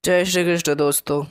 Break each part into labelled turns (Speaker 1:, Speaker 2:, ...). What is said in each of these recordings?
Speaker 1: जय श्री कृष्ण दोस्तों।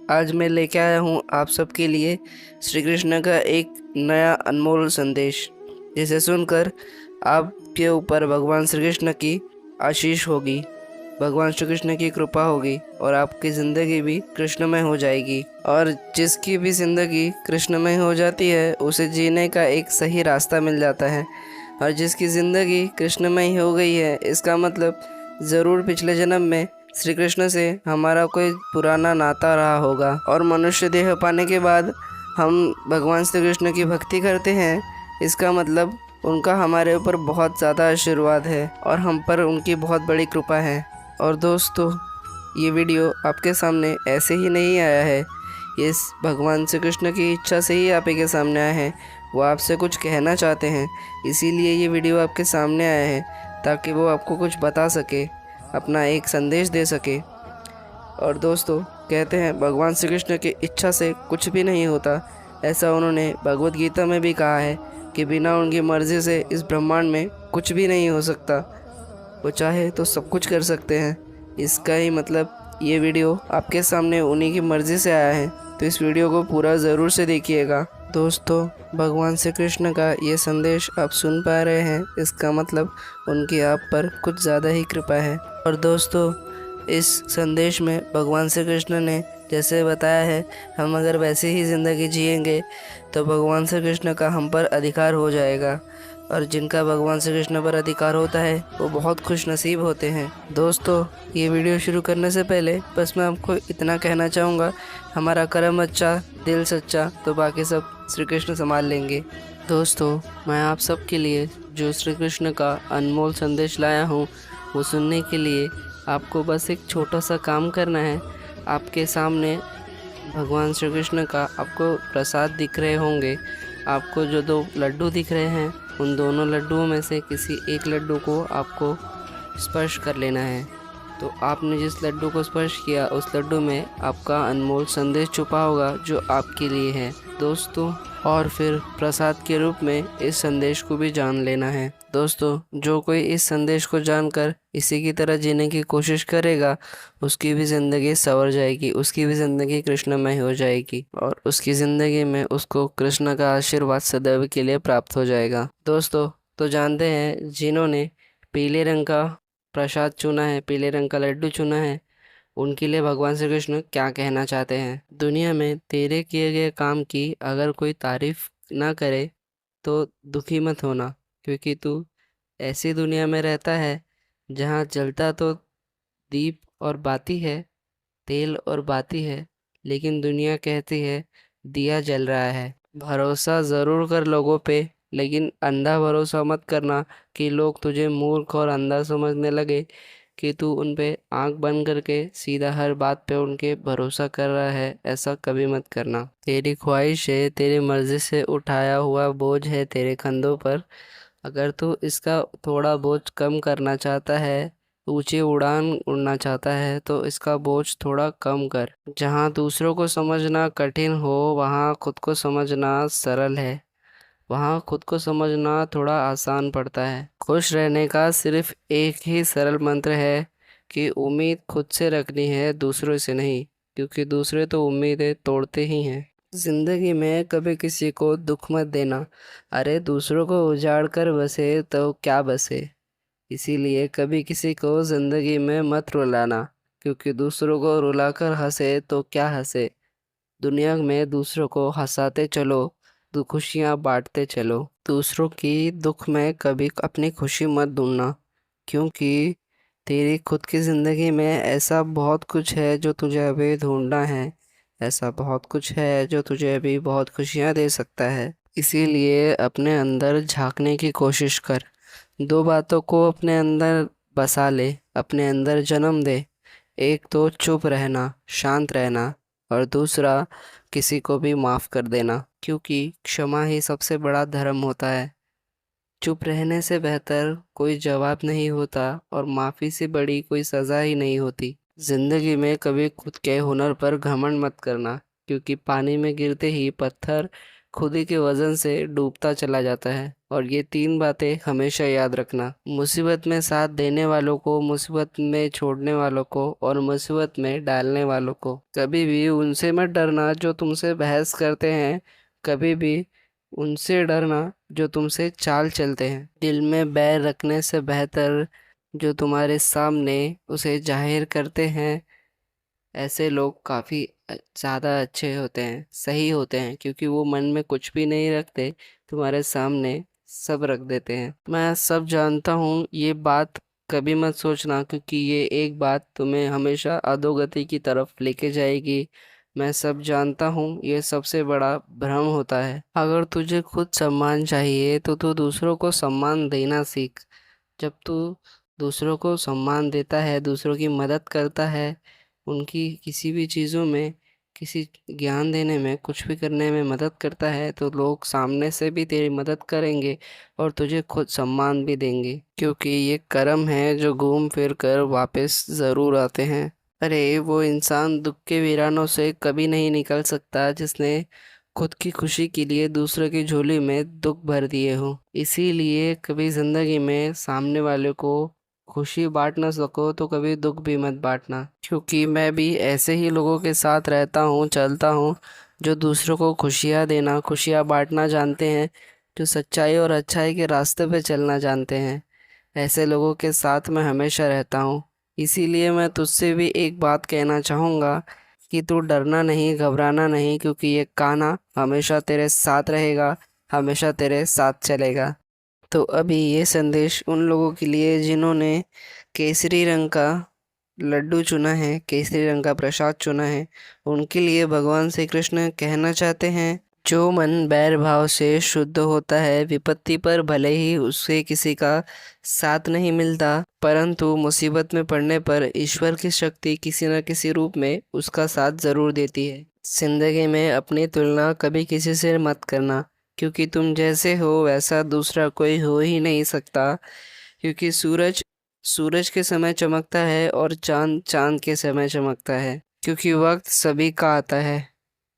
Speaker 1: आज मैं लेके आया हूँ आप सबके लिए श्री कृष्ण का एक नया अनमोल संदेश, जिसे सुनकर आपके ऊपर भगवान श्री कृष्ण की आशीष होगी, भगवान श्री कृष्ण की कृपा होगी और आपकी ज़िंदगी भी कृष्णमय हो जाएगी। और जिसकी भी ज़िंदगी कृष्णमय हो जाती है उसे जीने का एक सही रास्ता मिल जाता है। और जिसकी ज़िंदगी कृष्णमय हो गई है, इसका मतलब ज़रूर पिछले जन्म में श्री कृष्ण से हमारा कोई पुराना नाता रहा होगा। और मनुष्य देह पाने के बाद हम भगवान श्री कृष्ण की भक्ति करते हैं, इसका मतलब उनका हमारे ऊपर बहुत ज़्यादा आशीर्वाद है और हम पर उनकी बहुत बड़ी कृपा है। और दोस्तों, ये वीडियो आपके सामने ऐसे ही नहीं आया है, ये भगवान श्री कृष्ण की इच्छा से ही आप के सामने आए हैं। वो आपसे कुछ कहना चाहते हैं, इसीलिए ये वीडियो आपके सामने आया है, ताकि वो आपको कुछ बता सके, अपना एक संदेश दे सके। और दोस्तों, कहते हैं भगवान श्री कृष्ण की इच्छा से कुछ भी नहीं होता। ऐसा उन्होंने भगवत गीता में भी कहा है कि बिना उनकी मर्ज़ी से इस ब्रह्मांड में कुछ भी नहीं हो सकता। वो चाहे तो सब कुछ कर सकते हैं। इसका ही मतलब ये वीडियो आपके सामने उन्हीं की मर्ज़ी से आया है, तो इस वीडियो को पूरा ज़रूर से देखिएगा। दोस्तों, भगवान श्री कृष्ण का ये संदेश आप सुन पा रहे हैं, इसका मतलब उनकी आप पर कुछ ज़्यादा ही कृपा है। और दोस्तों, इस संदेश में भगवान श्री कृष्ण ने जैसे बताया है, हम अगर वैसे ही ज़िंदगी जिएंगे तो भगवान श्री कृष्ण का हम पर अधिकार हो जाएगा। और जिनका भगवान श्री कृष्ण पर अधिकार होता है वो बहुत खुश नसीब होते हैं। दोस्तों, ये वीडियो शुरू करने से पहले बस मैं आपको इतना कहना चाहूँगा, हमारा कर्म अच्छा, दिल सच्चा, तो बाकी सब श्री कृष्ण संभाल लेंगे। दोस्तों, मैं आप सब के लिए जो श्री कृष्ण का अनमोल संदेश लाया हूँ, वो सुनने के लिए आपको बस एक छोटा सा काम करना है। आपके सामने भगवान श्री कृष्ण का आपको प्रसाद दिख रहे होंगे। आपको जो दो लड्डू दिख रहे हैं, उन दोनों लड्डुओं में से किसी एक लड्डू को आपको स्पर्श कर लेना है। तो आपने जिस लड्डू को स्पर्श किया, उस लड्डू में आपका अनमोल संदेश छुपा होगा जो आपके लिए है दोस्तों। और फिर प्रसाद के रूप में इस संदेश को भी जान लेना है। दोस्तों, जो कोई इस संदेश को जानकर इसी की तरह जीने की कोशिश करेगा, उसकी भी ज़िंदगी संवर जाएगी, उसकी भी ज़िंदगी कृष्णमय हो जाएगी और उसकी ज़िंदगी में उसको कृष्ण का आशीर्वाद सदैव के लिए प्राप्त हो जाएगा। दोस्तों, तो जानते हैं, जिन्होंने पीले रंग का प्रसाद चुना है, पीले रंग का लड्डू चुना है, उनके लिए भगवान श्री कृष्ण क्या कहना चाहते हैं। दुनिया में तेरे किए गए काम की अगर कोई तारीफ ना करे तो दुखी मत होना, क्योंकि तू ऐसी दुनिया में रहता है जहाँ जलता तो दीप और बाती है, तेल और बाती है, लेकिन दुनिया कहती है दिया जल रहा है। भरोसा ज़रूर कर लोगों पे, लेकिन अंधा भरोसा मत करना कि लोग तुझे मूर्ख और अंधा समझने लगे कि तू उन पे आंख बंद करके सीधा हर बात पे उनके भरोसा कर रहा है। ऐसा कभी मत करना। तेरी ख्वाहिश है, तेरी मर्ज़ी से उठाया हुआ बोझ है तेरे कंधों पर। अगर तू इसका थोड़ा बोझ कम करना चाहता है, ऊंची उड़ान उड़ना चाहता है, तो इसका बोझ थोड़ा कम कर। जहाँ दूसरों को समझना कठिन हो, वहाँ खुद को समझना सरल है। वहाँ खुद को समझना थोड़ा आसान पड़ता है। खुश रहने का सिर्फ एक ही सरल मंत्र है कि उम्मीद खुद से रखनी है, दूसरों से नहीं, क्योंकि दूसरे तो उम्मीदें तोड़ते ही हैं। जिंदगी में कभी किसी को दुख मत देना। अरे, दूसरों को उजाड़ कर बसे तो क्या बसे। इसीलिए कभी किसी को जिंदगी में मत रुलाना, क्योंकि दूसरों को रुलाकर हंसे तो क्या हंसे। दुनिया में दूसरों को हंसाते चलो, तो खुशियाँ बांटते चलो। दूसरों की दुख में कभी अपनी खुशी मत ढूंढना, क्योंकि तेरी खुद की ज़िंदगी में ऐसा बहुत कुछ है जो तुझे अभी ढूंढना है। ऐसा बहुत कुछ है जो तुझे अभी बहुत खुशियाँ दे सकता है। इसीलिए अपने अंदर झांकने की कोशिश कर। दो बातों को अपने अंदर बसा ले, अपने अंदर जन्म दे। एक तो चुप रहना, शांत रहना, और दूसरा किसी को भी माफ़ कर देना, क्योंकि क्षमा ही सबसे बड़ा धर्म होता है। चुप रहने से बेहतर कोई जवाब नहीं होता और माफ़ी से बड़ी कोई सज़ा ही नहीं होती। ज़िंदगी में कभी खुद के हुनर पर घमंड मत करना, क्योंकि पानी में गिरते ही पत्थर खुद ही के वजन से डूबता चला जाता है। और ये तीन बातें हमेशा याद रखना, मुसीबत में साथ देने वालों को, मुसीबत में छोड़ने वालों को और मुसीबत में डालने वालों को। कभी भी उनसे मत डरना जो तुमसे बहस करते हैं, कभी भी उनसे डरना जो तुमसे चाल चलते हैं। दिल में बैर रखने से बेहतर जो तुम्हारे सामने उसे जाहिर करते हैं, ऐसे लोग काफ़ी ज़्यादा अच्छे होते हैं, सही होते हैं, क्योंकि वो मन में कुछ भी नहीं रखते, तुम्हारे सामने सब रख देते हैं। मैं सब जानता हूँ, ये बात कभी मत सोचना, क्योंकि ये एक बात तुम्हें हमेशा अधोगति की तरफ लेके जाएगी। मैं सब जानता हूँ, ये सबसे बड़ा भ्रम होता है। अगर तुझे खुद सम्मान चाहिए तो तू दूसरों को सम्मान देना सीख। जब तू दूसरों को सम्मान देता है, दूसरों की मदद करता है, उनकी किसी भी चीज़ों में, किसी ज्ञान देने में, कुछ भी करने में मदद करता है, तो लोग सामने से भी तेरी मदद करेंगे और तुझे खुद सम्मान भी देंगे, क्योंकि ये कर्म है जो घूम फिर कर वापस ज़रूर आते हैं। अरे वो इंसान दुख के वीरानों से कभी नहीं निकल सकता जिसने खुद की खुशी के लिए दूसरों की झोली में दुख भर दिए हो। इसीलिए कभी जिंदगी में सामने वाले को खुशी बांट ना सको तो कभी दुख भी मत बांटना, क्योंकि मैं भी ऐसे ही लोगों के साथ रहता हूँ, चलता हूँ, जो दूसरों को खुशियाँ देना, खुशियाँ बांटना जानते हैं, जो सच्चाई और अच्छाई के रास्ते पे चलना जानते हैं। ऐसे लोगों के साथ मैं हमेशा रहता हूँ। इसीलिए मैं तुझसे भी एक बात कहना चाहूँगा कि तू डरना नहीं, घबराना नहीं, क्योंकि ये कान्हा हमेशा तेरे साथ रहेगा, हमेशा तेरे साथ चलेगा। तो अभी ये संदेश उन लोगों के लिए जिन्होंने केसरी रंग का लड्डू चुना है, केसरी रंग का प्रसाद चुना है, उनके लिए भगवान श्री कृष्ण कहना चाहते हैं, जो मन बैर भाव से शुद्ध होता है, विपत्ति पर भले ही उसे किसी का साथ नहीं मिलता, परंतु मुसीबत में पड़ने पर ईश्वर की शक्ति किसी न किसी रूप में उसका साथ जरूर देती है। जिंदगी में अपनी तुलना कभी किसी से मत करना, क्योंकि तुम जैसे हो वैसा दूसरा कोई हो ही नहीं सकता। क्योंकि सूरज सूरज के समय चमकता है और चांद चांद के समय चमकता है। क्योंकि वक्त सभी का आता है,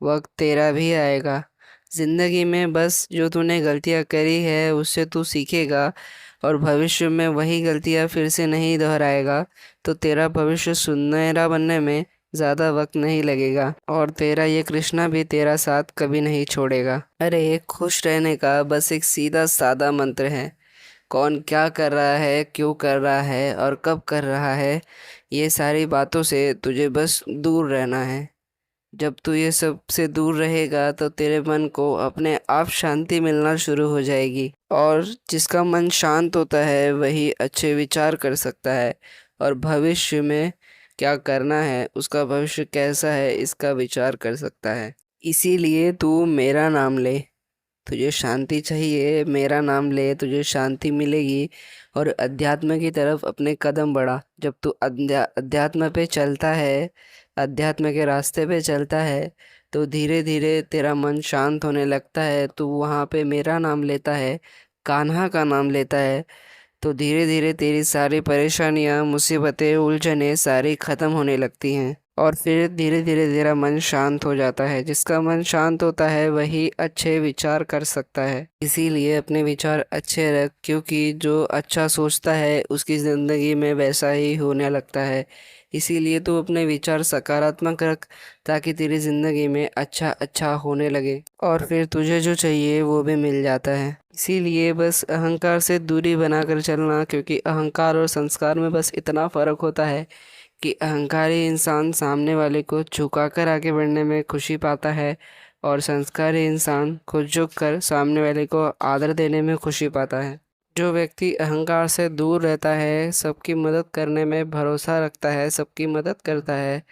Speaker 1: वक्त तेरा भी आएगा। जिंदगी में बस जो तूने गलतियां करी है उससे तू सीखेगा और भविष्य में वही गलतियां फिर से नहीं दोहराएगा, तो तेरा भविष्य सुनहरा बनने में ज़्यादा वक्त नहीं लगेगा और तेरा ये कृष्णा भी तेरा साथ कभी नहीं छोड़ेगा। अरे खुश रहने का बस एक सीधा सादा मंत्र है। कौन क्या कर रहा है, क्यों कर रहा है और कब कर रहा है, ये सारी बातों से तुझे बस दूर रहना है। जब तू ये सब से दूर रहेगा तो तेरे मन को अपने आप शांति मिलना शुरू हो जाएगी। और जिसका मन शांत होता है वही अच्छे विचार कर सकता है और भविष्य में क्या करना है, उसका भविष्य कैसा है, इसका विचार कर सकता है। इसीलिए तू मेरा नाम ले। तुझे शांति चाहिए, मेरा नाम ले, तुझे शांति मिलेगी। और अध्यात्म की तरफ अपने कदम बढ़ा। जब तू अध्यात्म पे चलता है, अध्यात्म के रास्ते पे चलता है, तो धीरे धीरे तेरा मन शांत होने लगता है। तू वहाँ पे मेरा नाम लेता है, कान्हा का नाम लेता है, तो धीरे धीरे तेरी सारी परेशानियाँ, मुसीबतें, उलझनें सारी ख़त्म होने लगती हैं और फिर धीरे धीरे तेरा मन शांत हो जाता है। जिसका मन शांत होता है वही अच्छे विचार कर सकता है। इसीलिए अपने विचार अच्छे रख, क्योंकि जो अच्छा सोचता है उसकी ज़िंदगी में वैसा ही होने लगता है। इसीलिए तू अपने विचार सकारात्मक रख, ताकि तेरी ज़िंदगी में अच्छा अच्छा होने लगे और फिर तुझे जो चाहिए वो भी मिल जाता है। इसीलिए बस अहंकार से दूरी बनाकर चलना, क्योंकि अहंकार और संस्कार में बस इतना फ़र्क होता है कि अहंकारी इंसान सामने वाले को झुकाकर आगे बढ़ने में खुशी पाता है और संस्कारी इंसान खुद झुक कर सामने वाले को आदर देने में खुशी पाता है। जो व्यक्ति अहंकार से दूर रहता है, सबकी मदद करने में भरोसा रखता है, सबकी मदद करता है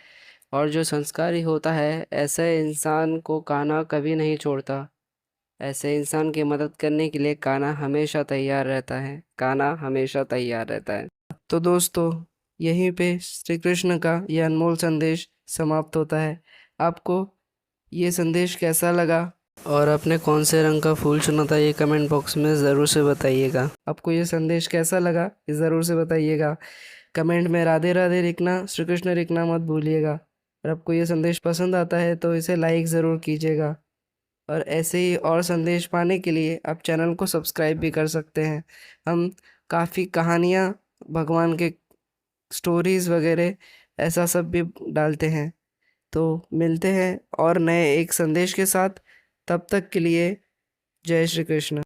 Speaker 1: और जो संस्कारी होता है, ऐसे इंसान को कान्हा कभी नहीं छोड़ता। ऐसे इंसान की मदद करने के लिए कान्हा हमेशा तैयार रहता है, कान्हा हमेशा तैयार रहता है। तो दोस्तों, यहीं पे श्री कृष्ण का यह अनमोल संदेश समाप्त होता है। आपको ये संदेश कैसा लगा और आपने कौन से रंग का फूल चुना था, ये कमेंट बॉक्स में ज़रूर से बताइएगा। आपको ये संदेश कैसा लगा ये ज़रूर से बताइएगा। कमेंट में राधे राधे लिखना, श्री कृष्ण लिखना मत भूलिएगा। और आपको ये संदेश पसंद आता है तो इसे लाइक ज़रूर कीजिएगा। और ऐसे ही और संदेश पाने के लिए आप चैनल को सब्सक्राइब भी कर सकते हैं। हम काफ़ी कहानियाँ, भगवान के स्टोरीज़ वगैरह ऐसा सब भी डालते हैं। तो मिलते हैं और नए एक संदेश के साथ। तब तक के लिए जय श्री कृष्ण।